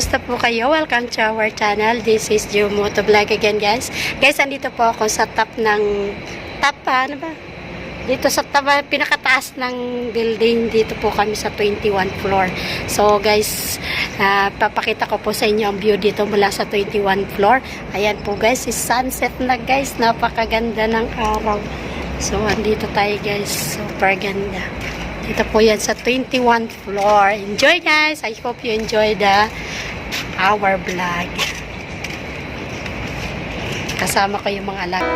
Kumusta po kayo? Welcome to our channel. This is Jumoto Vlog again, guys. Guys, andito po ako sa top ng ano ba? Dito sa pinakataas ng building. Dito po kami sa 21 floor. So, guys, papakita ko po sa inyo ang view dito mula sa 21 floor. Ayan po, guys, is sunset na, guys. Napakaganda ng araw. So, andito tayo, guys. Super ganda. Dito po yan sa 21 floor. Enjoy, guys. I hope you enjoy our vlog. Kasama ko yung mga alag.